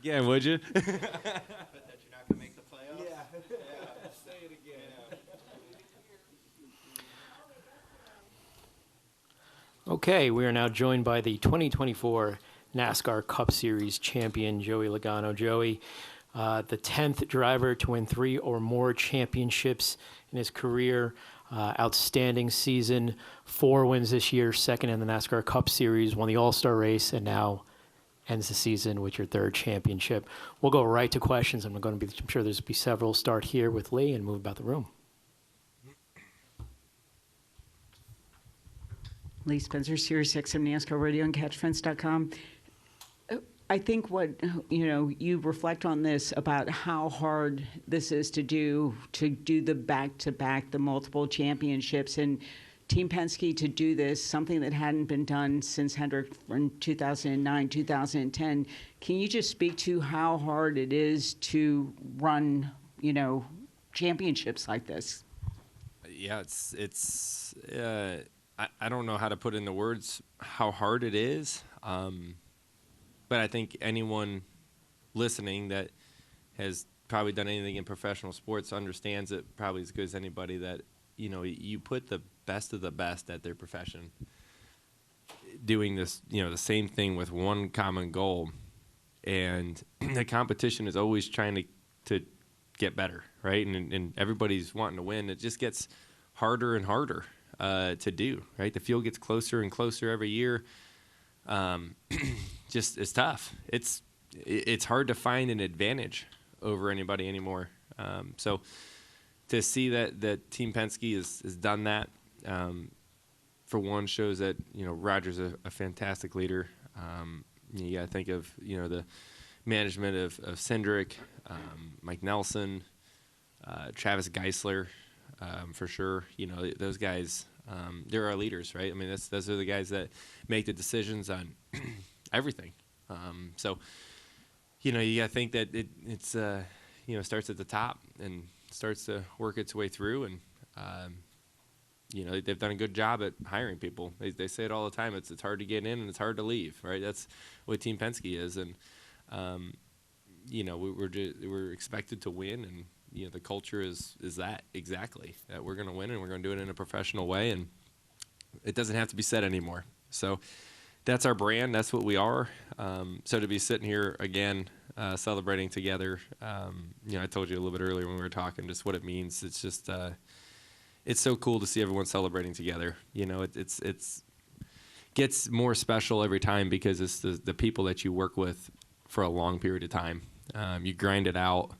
again, would you? But that you're not going to make the playoffs? Yeah. Say it again. Okay, we are now joined by the 2024 NASCAR Cup Series champion, Joey Logano. Joey, the 10th driver to win 3 or more championships in his career. Outstanding season, 4 wins this year, second in the NASCAR Cup Series, won the All-Star race, and now ends the season with your 3rd championship. We'll go right to questions. I'm sure there's be several. Start here with Lee and move about the room. Lee Spencer, Sirius XM NASCAR Radio and CatchFence.com. I think what, you reflect on this about how hard this is to do the back-to-back, the multiple championships, and Team Penske to do this, something that hadn't been done since Hendrick in 2009, 2010. Can you just speak to how hard it is to run, championships like this? Yeah, I don't know how to put into words how hard it is. But I think anyone listening that has probably done anything in professional sports understands it probably as good as anybody that, you put the best of the best at their profession doing this, the same thing with one common goal. And the competition is always trying to get better, right? And everybody's wanting to win. It just gets harder and harder to do, right? The field gets closer and closer every year. Just it's tough. It's hard to find an advantage over anybody anymore. So to see that Team Penske has done that, for one, shows that Roger's a fantastic leader. You got to think of the management of Cindric, Mike Nelson, Travis Geisler, for sure. Those guys. They're our leaders, right? I mean, those are the guys that make the decisions on everything. So, you got to think that it's starts at the top and starts to work its way through. And, they've done a good job at hiring people. They say it all the time. It's hard to get in and it's hard to leave, right? That's what Team Penske is. And, we're expected to win, and the culture is that exactly, that we're going to win and we're going to do it in a professional way, and it doesn't have to be said anymore. So that's our brand. That's what we are. So to be sitting here again, celebrating together, I told you a little bit earlier when we were talking just what it means. It's just, it's so cool to see everyone celebrating together. It's gets more special every time because it's the people that you work with for a long period of time. You grind it out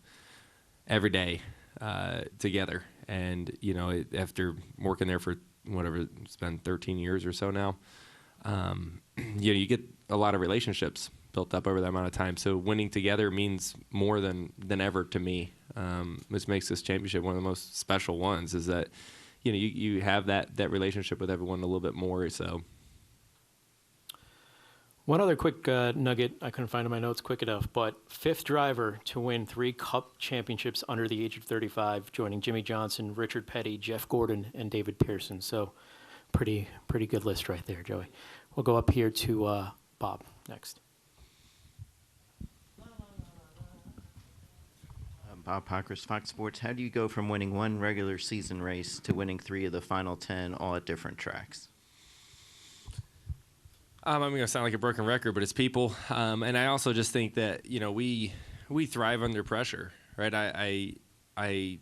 every day together, and after working there for whatever, it's been 13 years or so now, you get a lot of relationships built up over that amount of time. So winning together means more than ever to me. This makes this championship one of the most special ones, is that you have that relationship with everyone a little bit more. So one other quick nugget I couldn't find in my notes quick enough, but 5th driver to win 3 Cup championships under the age of 35, joining Jimmy Johnson, Richard Petty, Jeff Gordon, and David Pearson. So pretty good list right there, Joey. We'll go up here to Bob next. Bob Pockris, Fox Sports. How do you go from winning 1 regular season race to winning 3 of the final 10 all at different tracks? I'm going to sound like a broken record, but it's people. And I also just think that, we thrive under pressure, right? I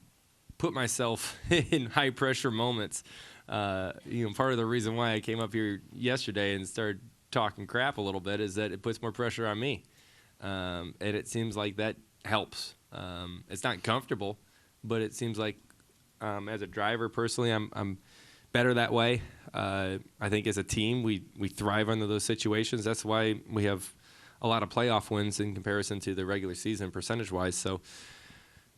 put myself in high pressure moments. Part of the reason why I came up here yesterday and started talking crap a little bit is that it puts more pressure on me. And it seems like that helps. It's not comfortable, but it seems like as a driver personally, I'm better that way. I think as a team, we thrive under those situations. That's why we have a lot of playoff wins in comparison to the regular season percentage-wise. So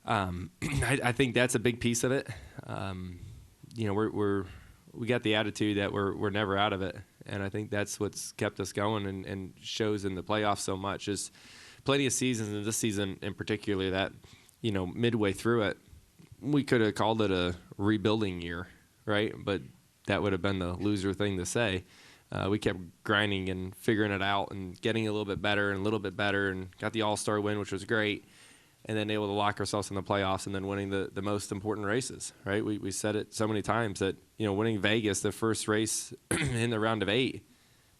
I think that's a big piece of it. We got the attitude that we're never out of it, and I think that's what's kept us going and shows in the playoffs so much. Is plenty of seasons, and this season in particular, that midway through it, we could have called it a rebuilding year, right? But that would have been the loser thing to say. we kept grinding and figuring it out and getting a little bit better and got the All-Star win, which was great. And then able to lock ourselves in the playoffs and then winning the most important races, right? We said it so many times that, winning Vegas, the first race in the round of 8,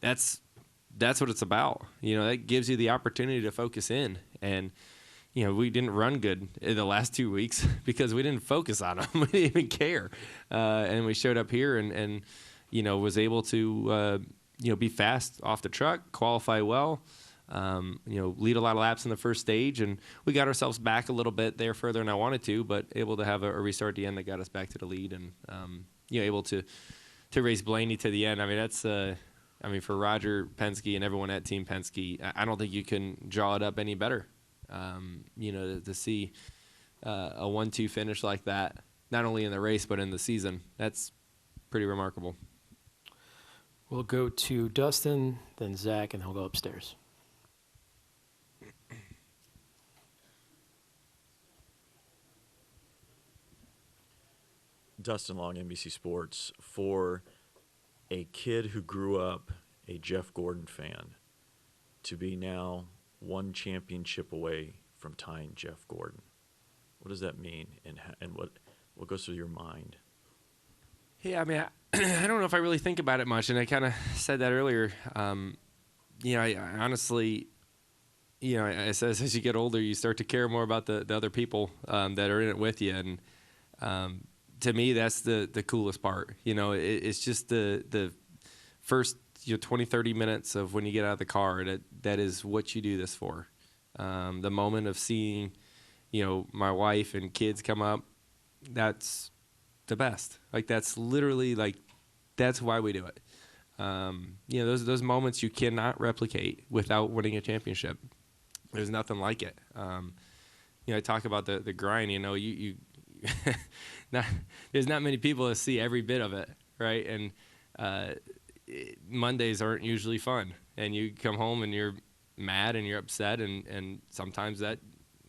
that's what it's about. That gives you the opportunity to focus in. And, we didn't run good in the last 2 weeks because we didn't focus on them. We didn't even care. And we showed up here and was able to, be fast off the truck, qualify well. Lead a lot of laps in the first stage, and we got ourselves back a little bit there further than I wanted to, but able to have a restart at the end that got us back to the lead, and able to race Blaney to the end. I mean, that's for Roger Penske and everyone at Team Penske, I don't think you can draw it up any better. To see a 1-2 finish like that, not only in the race but in the season, that's pretty remarkable. We'll go to Dustin, then Zach, and he'll go upstairs. Dustin Long, NBC Sports. For a kid who grew up a Jeff Gordon fan to be now one championship away from tying Jeff Gordon, what does that mean, and what goes through your mind? Yeah, I mean, I don't know if I really think about it much, and I kind of said that earlier. I honestly, I said as you get older, you start to care more about the other people that are in it with you, and to me, that's the coolest part. It's just the first 20, 30 minutes of when you get out of the car. That is what you do this for. The moment of seeing, my wife and kids come up, that's the best. Like, that's literally, that's why we do it. Those moments you cannot replicate without winning a championship. There's nothing like it. I talk about the grind. You there's not many people that see every bit of it, right? And Mondays aren't usually fun, and you come home and you're mad and you're upset, and sometimes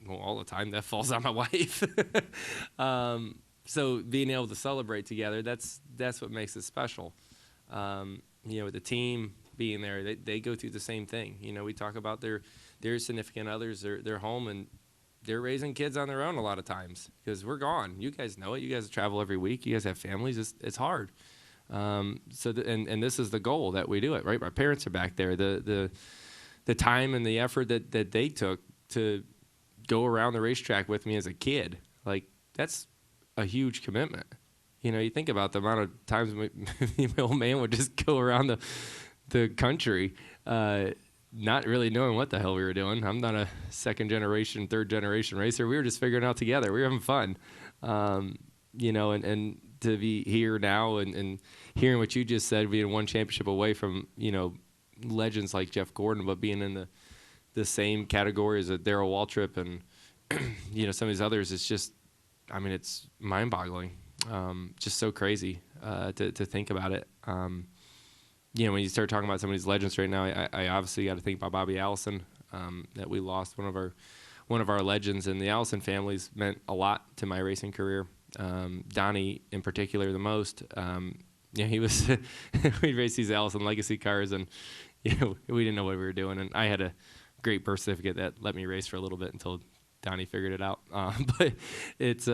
all the time that falls on my wife. So being able to celebrate together, that's what makes it special. With the team being there, they go through the same thing. We talk about their significant others, they're home, and they're raising kids on their own a lot of times because we're gone. You guys know it. You guys travel every week. You guys have families. It's hard. And this is the goal that we do it, right? My parents are back there. The time and the effort that they took to go around the racetrack with me as a kid, that's a huge commitment. You think about the amount of times my old man would just go around the country, not really knowing what the hell we were doing. I'm not a second generation, third generation racer. We were just figuring it out together. We were having fun, and to be here now and hearing what you just said, being one championship away from, legends like Jeff Gordon, but being in the same category as a Darrell Waltrip and, some of these others, it's just, it's mind-boggling. Just so crazy to think about it. When you start talking about some of these legends right now, I obviously got to think about Bobby Allison, that we lost one of our legends, and the Allison families meant a lot to my racing career. Donnie in particular the most. He was we'd race these Allison Legacy cars, and we didn't know what we were doing, and I had a great birth certificate that let me race for a little bit until Donnie figured it out. But it's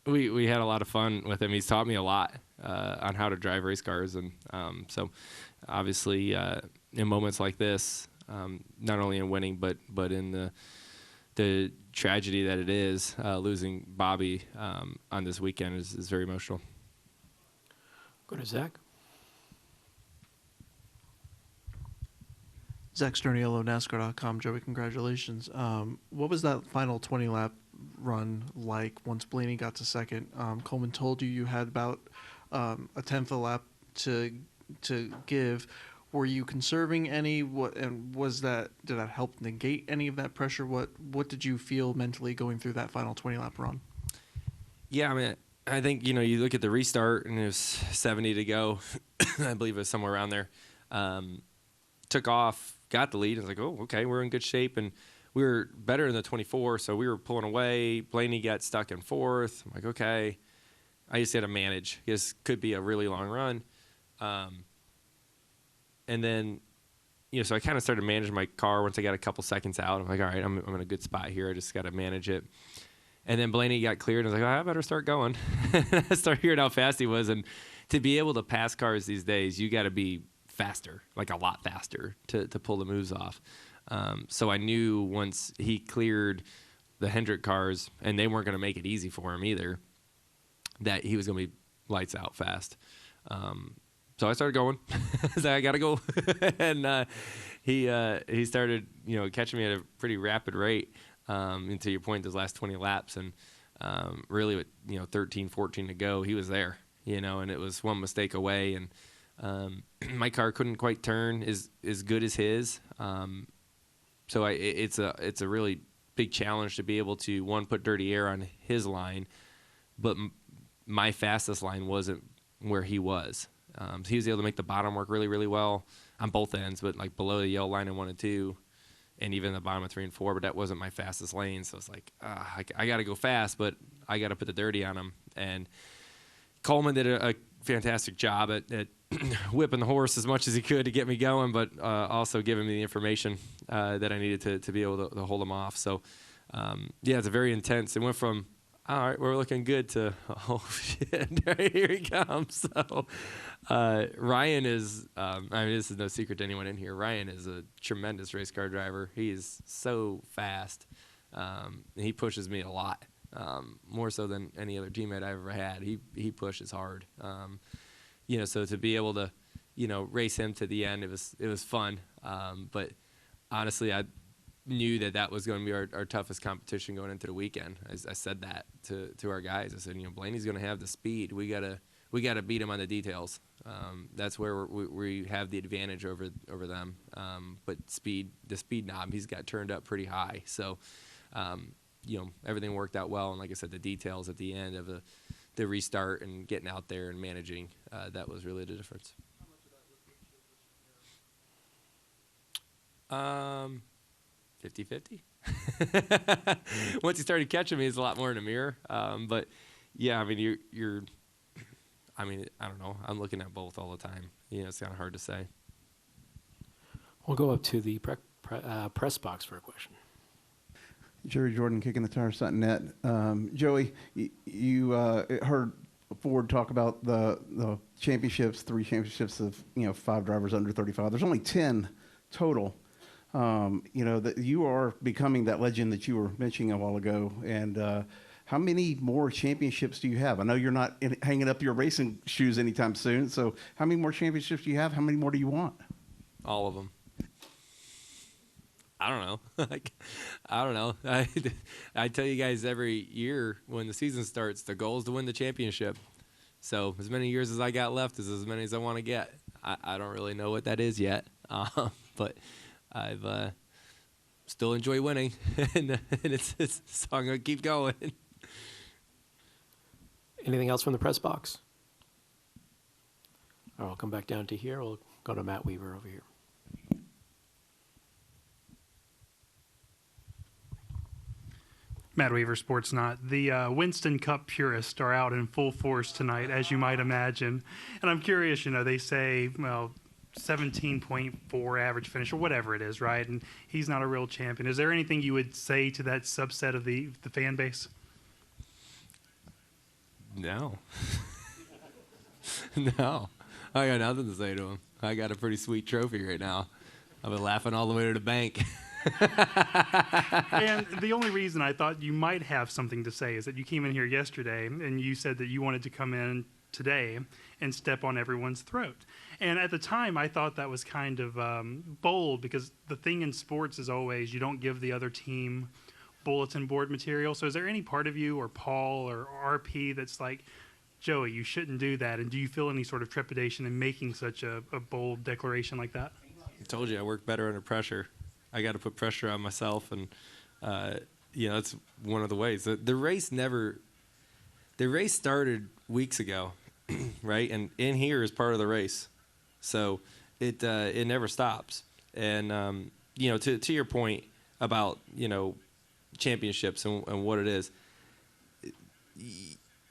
we had a lot of fun with him. He's taught me a lot on how to drive race cars, and so obviously in moments like this, not only in winning but in the tragedy that it is, losing Bobby on this weekend is very emotional. Go to Zach. Zach Sterniello, NASCAR.com. Joey, congratulations. What was that final 20-lap run like once Blaney got to second? Coleman told you had about a tenth of a lap to give. Were you conserving any? Did that help negate any of that pressure? What did you feel mentally going through that final 20-lap run? Yeah, I think you look at the restart and it was 70 to go. I believe it was somewhere around there. Took off, got the lead. I was like, oh, okay, we're in good shape, and we were better in the 24, so we were pulling away. Blaney got stuck in fourth. I'm like, okay, I just had to manage. This could be a really long run. And then, so I kind of started managing my car once I got a couple seconds out. I'm like, all right, I'm in a good spot here. I just got to manage it. And then Blaney got cleared, and I was like, I better start going. I started hearing how fast he was. And to be able to pass cars these days, you got to be faster, like a lot faster, to pull the moves off. So I knew once he cleared the Hendrick cars, and they weren't going to make it easy for him either, that he was going to be lights out fast. So I started going. I was like, I got to go. And he started, catching me at a pretty rapid rate. And to your point, those last 20 laps, and really with 13, 14 to go, he was there, and it was one mistake away, and my car couldn't quite turn as good as his. So it's a really big challenge to be able to, one, put dirty air on his line, but my fastest line wasn't where he was. So he was able to make the bottom work really, really well on both ends, but like below the yellow line in 1 and 2. And even the bottom of 3 and 4, but that wasn't my fastest lane. So it's like, I got to go fast, but I got to put the dirty on him. And Coleman did a fantastic job at whipping the horse as much as he could to get me going, but also giving me the information that I needed to be able to hold him off. So, it's a very intense. It went from, all right, we're looking good, to, oh, shit, here he comes. So Ryan is, this is no secret to anyone in here. Ryan is a tremendous race car driver. He is so fast. He pushes me a lot, more so than any other teammate I've ever had. He pushes hard. So to be able to, race him to the end, it was fun. But honestly, I knew that was going to be our toughest competition going into the weekend. I said that to our guys. I said, Blaney's going to have the speed. We gotta beat him on the details. That's where we have the advantage over them. But the speed knob, he's got turned up pretty high. So, everything worked out well. And like I said, the details at the end of the restart and getting out there and managing, that was really the difference. 50-50. Once he started catching me, it's a lot more in the mirror. But yeah, you're. I don't know. I'm looking at both all the time. It's kind of hard to say. We'll go up to the press box for a question. Jerry Jordan, KickingTheTires.net. Joey, you heard Ford talk about the championships, 3 championships of 5 drivers under 35. There's only 10 total. That you are becoming that legend that you were mentioning a while ago. And how many more championships do you have? I know you're not hanging up your racing shoes anytime soon. So how many more championships do you have? How many more do you want? All of them. I don't know. I don't know. I tell you guys every year when the season starts, the goal is to win the championship. So as many years as I got left is as many as I want to get. I don't really know what that is yet, but I've still enjoy winning, and it's so I'm gonna keep going. Anything else from the press box? All right, I'll come back down to here. We'll go to Matt Weaver over here. Matt Weaver, Sports Not. The Winston Cup purists are out in full force tonight, as you might imagine. And I'm curious, they say, 17.4 average finish or whatever it is, right? And he's not a real champion. Is there anything you would say to that subset of the fan base? No. No. I got nothing to say to him. I got a pretty sweet trophy right now. I've been laughing all the way to the bank. And the only reason I thought you might have something to say is that you came in here yesterday and you said that you wanted to come in today and step on everyone's throat. And at the time, I thought that was kind of bold, because the thing in sports is always you don't give the other team bulletin board material. So is there any part of you or Paul or RP that's like, Joey, you shouldn't do that? And do you feel any sort of trepidation in making such a bold declaration like that? I told you I work better under pressure. I got to put pressure on myself, and that's one of the ways. The race started weeks ago, right? And in here is part of the race, so it never stops. And to your point about championships and what it is,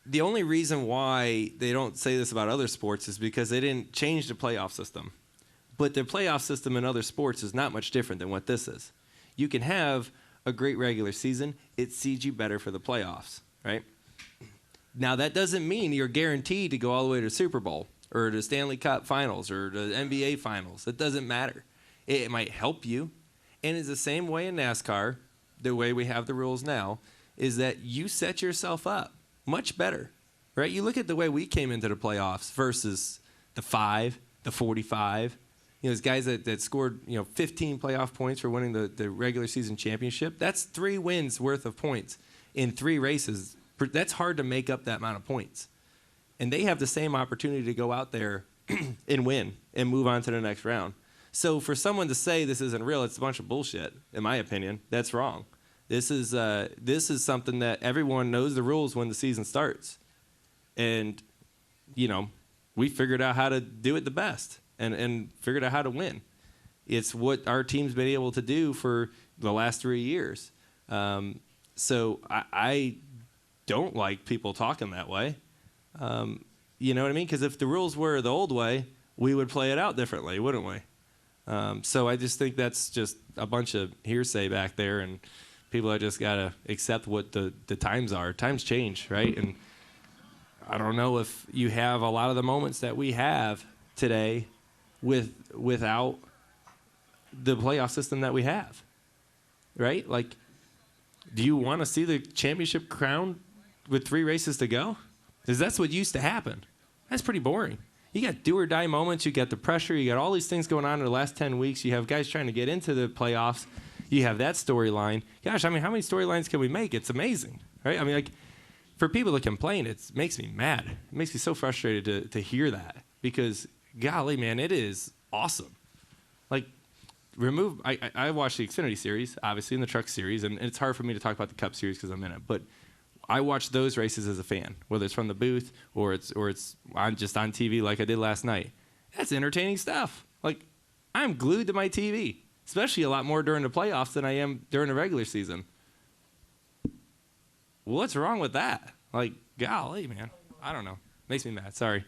the only reason why they don't say this about other sports is because they didn't change the playoff system. But the playoff system in other sports is not much different than what this is. You can have a great regular season. It seeds you better for the playoffs, right? Now, that doesn't mean you're guaranteed to go all the way to the Super Bowl or the Stanley Cup Finals or the NBA Finals. It doesn't matter. It might help you. And it's the same way in NASCAR, the way we have the rules now, is that you set yourself up much better, right? You look at the way we came into the playoffs versus the 5, the 45. Those guys that scored 15 playoff points for winning the regular season championship. That's 3 wins worth of points in 3 races. That's hard to make up that amount of points. And they have the same opportunity to go out there and win and move on to the next round. So for someone to say this isn't real, it's a bunch of bullshit, in my opinion. That's wrong. This is something that everyone knows the rules when the season starts. And, we figured out how to do it the best and figured out how to win. It's what our team's been able to do for the last 3 years. So I don't like people talking that way. You know what I mean? Because if the rules were the old way, we would play it out differently, wouldn't we? So I just think that's just a bunch of hearsay back there, and people have just got to accept what the times are. Times change, right? And I don't know if you have a lot of the moments that we have today without the playoff system that we have, right? Like, do you want to see the championship crowned with 3 races to go? Because that's what used to happen. That's pretty boring. You got do-or-die moments. You got the pressure. You got all these things going on in the last 10 weeks. You have guys trying to get into the playoffs. You have that storyline. Gosh, how many storylines can we make? It's amazing, right? For people to complain, it makes me mad. It makes me so frustrated to hear that because, golly, man, it is awesome. Like, I watched the Xfinity Series, obviously, and the Truck Series, and it's hard for me to talk about the Cup Series because I'm in it, but I watch those races as a fan, whether it's from the booth or it's just on TV like I did last night. That's entertaining stuff. Like, I'm glued to my TV, especially a lot more during the playoffs than I am during the regular season. What's wrong with that? Like, golly, man. I don't know. Makes me mad. Sorry.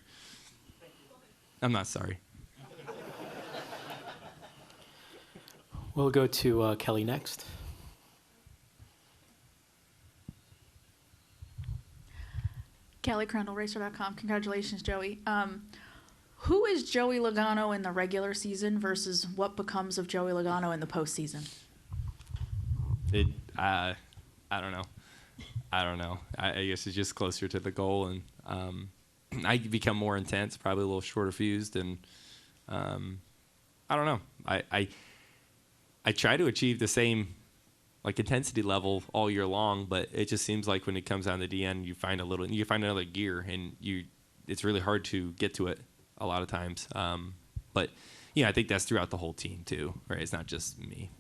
I'm not sorry. We'll go to Kelly next. Kelly Crandall, Racer.com. Congratulations, Joey. Who is Joey Logano in the regular season versus what becomes of Joey Logano in the postseason? I don't know. I guess it's just closer to the goal, and I become more intense, probably a little shorter fused, and I don't know. I try to achieve the same intensity level all year long, but it just seems like when it comes down to the end, you find another gear, and it's really hard to get to it a lot of times. But I think that's throughout the whole team too, right? It's not just me.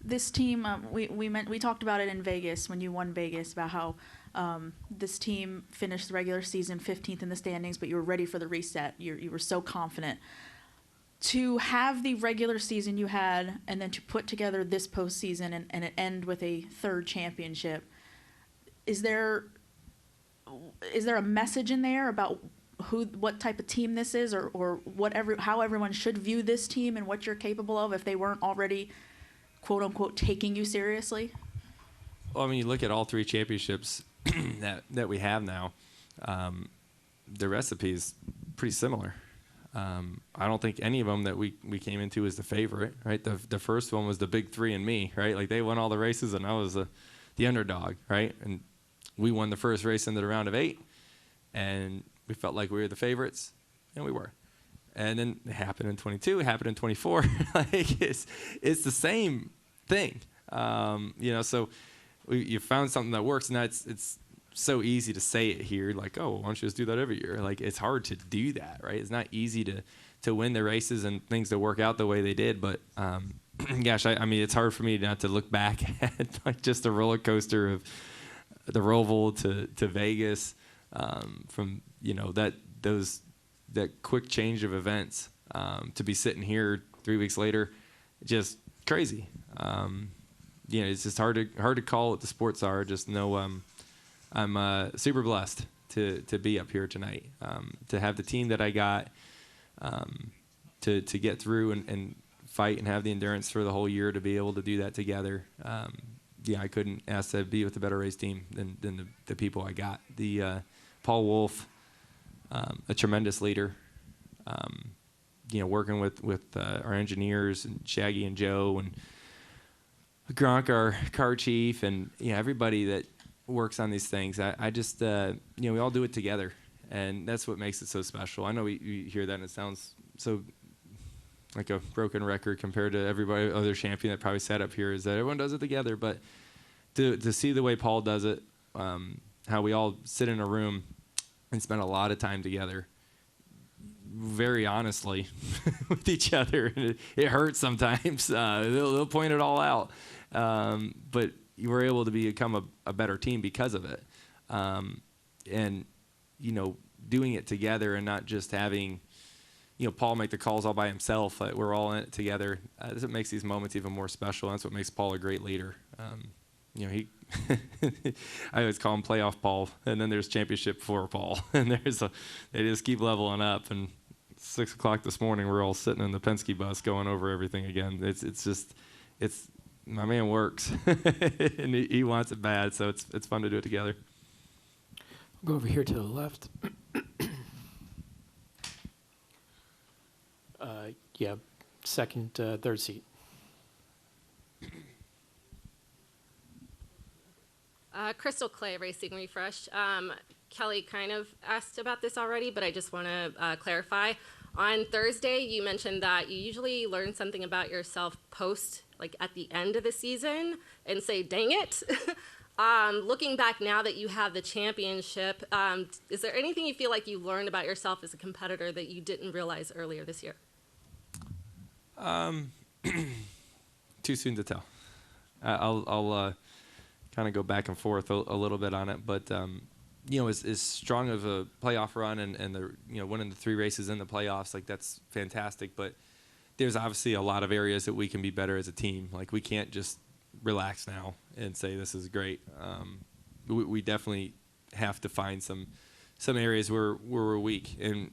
This team, we talked about it in Vegas when you won Vegas about how this team finished the regular season 15th in the standings, but you were ready for the reset. You were so confident. To have the regular season you had and then to put together this postseason and it end with a 3rd championship, is there a message in there about what type of team this is or how everyone should view this team and what you're capable of if they weren't already, quote unquote, taking you seriously? Well, you look at all 3 championships that we have now, the recipe is pretty similar. I don't think any of them that we came into as the favorite, right? The first one was the big 3 and me, right? Like, they won all the races and I was the underdog, right? And we won the first race into the round of 8, and we felt like we were the favorites, and we were. And then it happened in 22, it happened in 24. It's the same thing, So you found something that works, and it's so easy to say it here, like, oh, why don't you just do that every year? Like, it's hard to do that, right? It's not easy to win the races and things to work out the way they did, but gosh, it's hard for me not to look back at just a roller coaster of the Roval to Vegas, from that quick change of events, to be sitting here 3 weeks later, just crazy. It's just hard to call what the sports are. Just know I'm super blessed to be up here tonight, to have the team that I got, to get through and fight and have the endurance for the whole year to be able to do that together. I couldn't ask to be with a better race team than the people I got. Paul Wolf, a tremendous leader. Working with our engineers and Shaggy and Joe and Gronk, our car chief, and everybody that works on these things. I just we all do it together, and that's what makes it so special. I know we hear that and it sounds so like a broken record compared to everybody other champion that probably sat up here, is that everyone does it together. But to see the way Paul does it, how we all sit in a room and spend a lot of time together, very honestly with each other. It hurts sometimes. They'll point it all out. But you were able to become a better team because of it. And doing it together and not just having, Paul make the calls all by himself. We're all in it together. That's what makes these moments even more special. That's what makes Paul a great leader. He I always call him playoff Paul, and then there's championship for Paul, and they just keep leveling up. And 6 o'clock this morning, we're all sitting in the Penske bus going over everything again. It's my man works, and he wants it bad, so it's fun to do it together. We'll go over here to the left. Second, third seat. Crystal Clay Racing Refresh. Kelly kind of asked about this already, but I just want to clarify. On Thursday, you mentioned that you usually learn something about yourself like at the end of the season and say, dang it. Looking back now that you have the championship, is there anything you feel like you learned about yourself as a competitor that you didn't realize earlier this year? Too soon to tell. I'll kind of go back and forth a little bit on it, but as strong of a playoff run and the winning the 3 races in the playoffs, like that's fantastic. But there's obviously a lot of areas that we can be better as a team. Like we can't just relax now and say this is great. We definitely have to find some areas where we're weak, and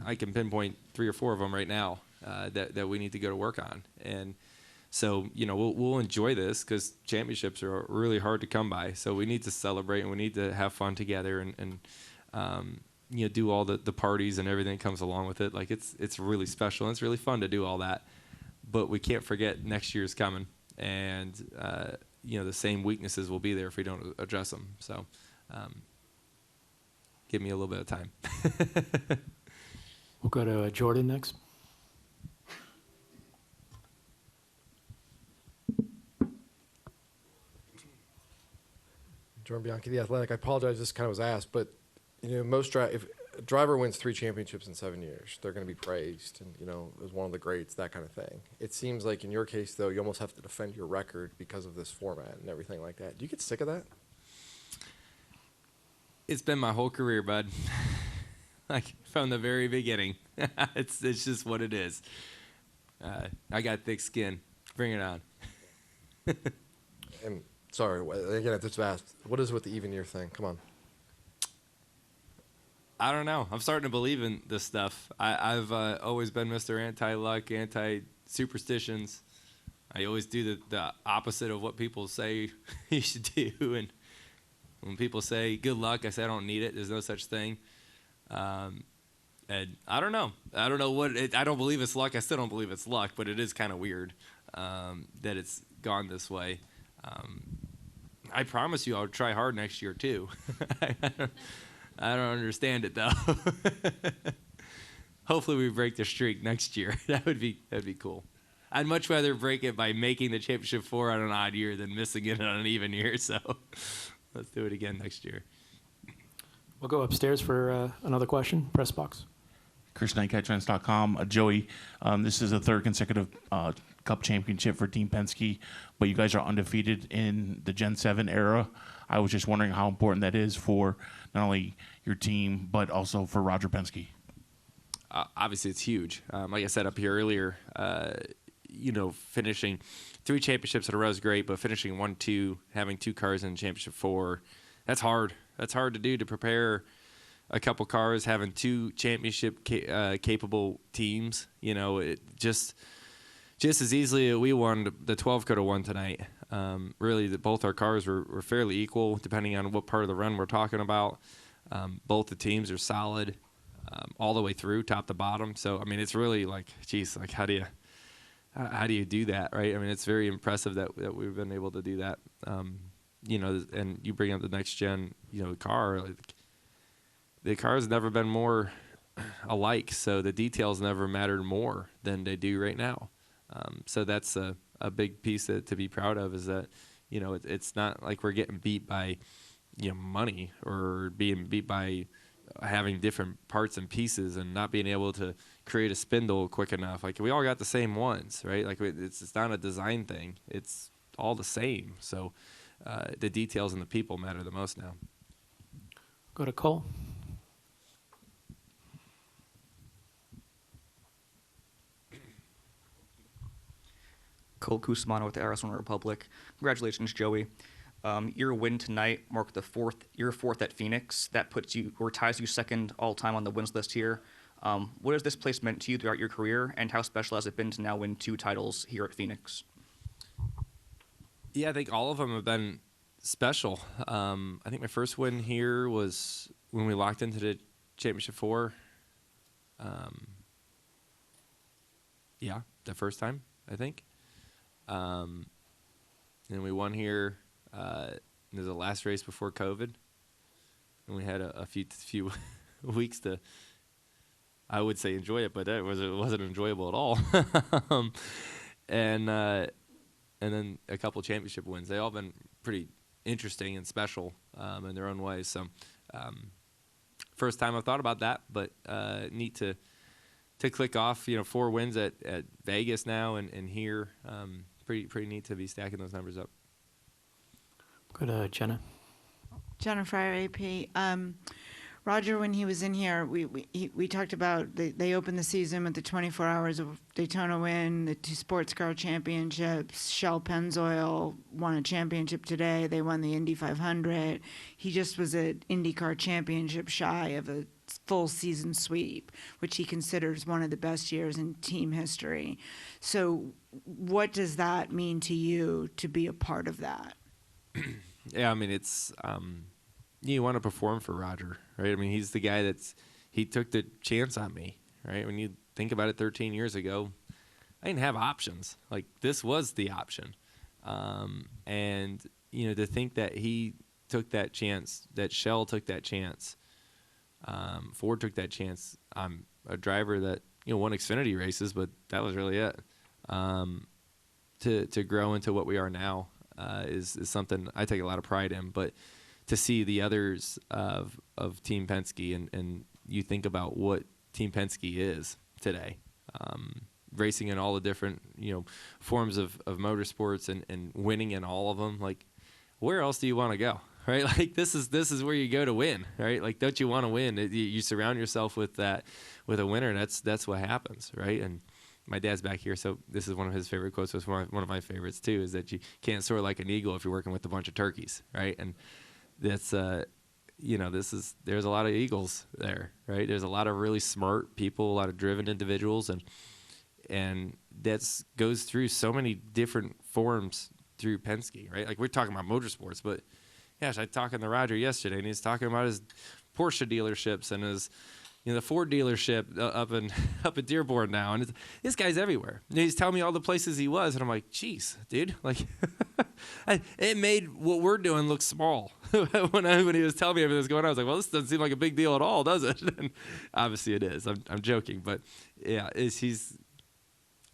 I can pinpoint 3 or 4 of them right now that we need to go to work on. And so, we'll enjoy this because championships are really hard to come by. So we need to celebrate and we need to have fun together and do all the parties and everything that comes along with it. Like it's really special and it's really fun to do all that. But we can't forget next year's coming, and the same weaknesses will be there if we don't address them. So give me a little bit of time. We'll go to Jordan next. Jordan Bianchi, The Athletic. I apologize, this kind of was asked, but if a driver wins 3 championships in 7 years, they're going to be praised and as one of the greats, that kind of thing. It seems like in your case, though, you almost have to defend your record because of this format and everything like that. Do you get sick of that? It's been my whole career, bud. Like from the very beginning. It's just what it is. I got thick skin. Bring it on. And sorry, again, I just asked, what is with the even year thing? Come on. I don't know. I'm starting to believe in this stuff. I've always been Mr. Anti-luck, anti-superstitions. I always do the opposite of what people say you should do. And when people say good luck, I say I don't need it. There's no such thing. And I don't know. I don't know I don't believe it's luck. I still don't believe it's luck, but it is kind of weird that it's gone this way. I promise you I'll try hard next year too. I don't understand it though. Hopefully we break the streak next year. That'd be cool. I'd much rather break it by making the championship 4 on an odd year than missing it on an even year. So let's do it again next year. We'll go upstairs for another question. Press box. Chris Knight, CatchFence.com. Joey, this is the 3rd consecutive Cup championship for Team Penske, but you guys are undefeated in the Gen 7 era. I was just wondering how important that is for not only your team, but also for Roger Penske. Obviously, it's huge. Like I said up here earlier, finishing 3 championships in a row is great, but finishing 1-2, having 2 cars in championship 4, that's hard. That's hard to do, to prepare a couple cars, having two championship capable teams. You know, it just as easily we won, the 12 could have won tonight. Really, both our cars were fairly equal, depending on what part of the run we're talking about. Both the teams are solid all the way through, top to bottom. So, I mean, it's really like, geez, like how do you do that, right? I mean, it's very impressive that we've been able to do that. You know, and you bring up the next gen, you know, car. Like, the car's never been more alike, so the details never mattered more than they do right now. So that's a big piece to be proud of, is that, you know, it's not like we're getting beat by, you know, money or being beat by having different parts and pieces and not being able to create a spindle quick enough. Like, we all got the same ones, right? Like, it's not a design thing. It's all the same. So the details and the people matter the most now. Go to Cole. Cole Cusimano with the Arizona Republic. Congratulations, Joey. Your win tonight marked your fourth at Phoenix. That puts you, or ties you second all time on the wins list here. What has this place meant to you throughout your career, and how special has it been to now win 2 titles here at Phoenix? Yeah, I think all of them have been special. I think my first win here was when we locked into the Championship 4. Yeah, the first time, I think. And we won here. It was the last race before COVID, and we had a few weeks to, I would say, enjoy it, but it wasn't enjoyable at all. And then a couple championship wins. They all been pretty interesting and special in their own ways. So first time I've thought about that, but neat to click off. 4 wins at Vegas now and here. Pretty neat to be stacking those numbers up. Go to Jenna. Jenna Fryer, AP. Roger, when he was in here, we talked about they opened the season with the 24 Hours of Daytona win, the 2 sports car championships. Shell Pennzoil won a championship today. They won the Indy 500. He just was an IndyCar championship shy of a full season sweep, which he considers one of the best years in team history. So what does that mean to you to be a part of that? Yeah, I mean, it's you want to perform for Roger, right? I mean, he's the guy he took the chance on me, right? When you think about it, 13 years ago, I didn't have options. Like, this was the option. And, to think that he took that chance, that Shell took that chance, Ford took that chance. I'm a driver that, won Xfinity races, but that was really it. To grow into what we are now is something I take a lot of pride in. But to see the others of Team Penske and you think about what Team Penske is today, racing in all the different forms of motorsports and winning in all of them, like, where else do you want to go? Right, like this is where you go to win, right? Like, don't you want to win? You surround yourself with a winner. That's what happens, right? And my dad's back here, so this is one of his favorite quotes. It's one of my favorites too. Is that you can't soar like an eagle if you're working with a bunch of turkeys, right? And that's there's a lot of eagles there, right? There's a lot of really smart people, a lot of driven individuals, and that goes through so many different forms through Penske, right? Like, we're talking about motorsports, but gosh, I talked to Roger yesterday, and he's talking about his Porsche dealerships and his, the Ford dealership up in Dearborn now, and this guy's everywhere. And he's telling me all the places he was, and I'm like, geez, dude, like, it made what we're doing look small. when he was telling me everything that's going on, I was like, well, this doesn't seem like a big deal at all, does it? And obviously it is. I'm joking, but yeah,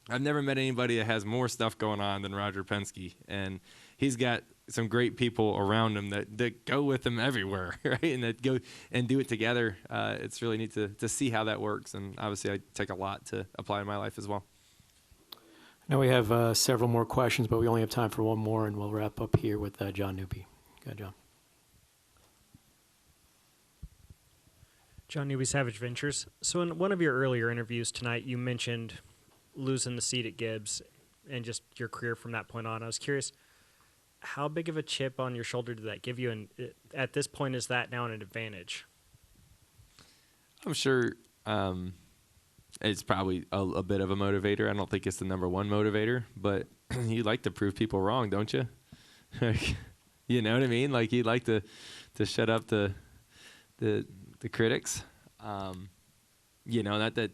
I've never met anybody that has more stuff going on than Roger Penske, and he's got some great people around him that go with him everywhere, right? And that go and do it together. It's really neat to see how that works, and obviously I take a lot to apply in my life as well. Now we have several more questions, but we only have time for one more, and we'll wrap up here with John Newby. Go ahead, John. John Newby, Savage Ventures. So in one of your earlier interviews tonight, you mentioned losing the seat at Gibbs and just your career from that point on. I was curious, how big of a chip on your shoulder did that give you? And at this point, is that now an advantage? I'm sure it's probably a bit of a motivator. I don't think it's the number one motivator, but you like to prove people wrong, don't you? You know what I mean? Like you'd like to shut up the critics. You know, not that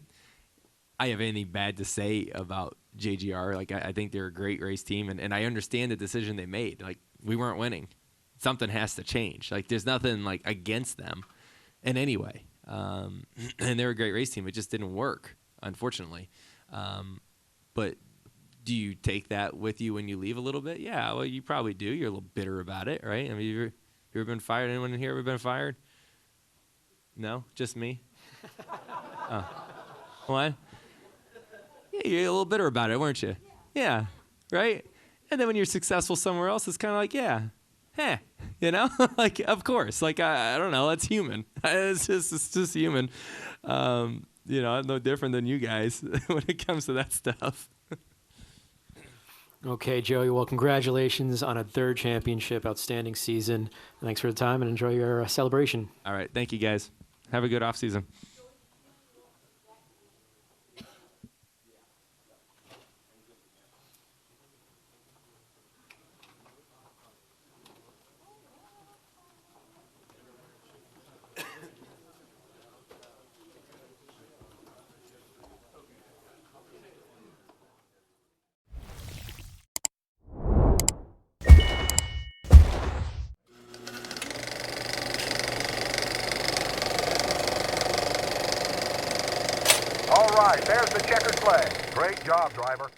I have anything bad to say about JGR. Like I think they're a great race team, and I understand the decision they made. Like we weren't winning. Something has to change. Like there's nothing like against them in any way. And they're a great race team. It just didn't work, unfortunately. But do you take that with you when you leave a little bit? Yeah, well, you probably do. You're a little bitter about it, right? I mean, you ever been fired? Anyone in here ever been fired? No? Just me? Oh. What? Yeah, you're a little bitter about it, weren't you? Yeah, right? And then when you're successful somewhere else, it's kind of like, yeah, you know? Like, of course. Like, I don't know. That's human. It's just human. You know, I'm no different than you guys when it comes to that stuff. Okay, Joey. Well, congratulations on a third championship. Outstanding season. Thanks for the time and enjoy your celebration. All right. Thank you, guys. Have a good off season. All right, there's the checkered flag. Great job, driver.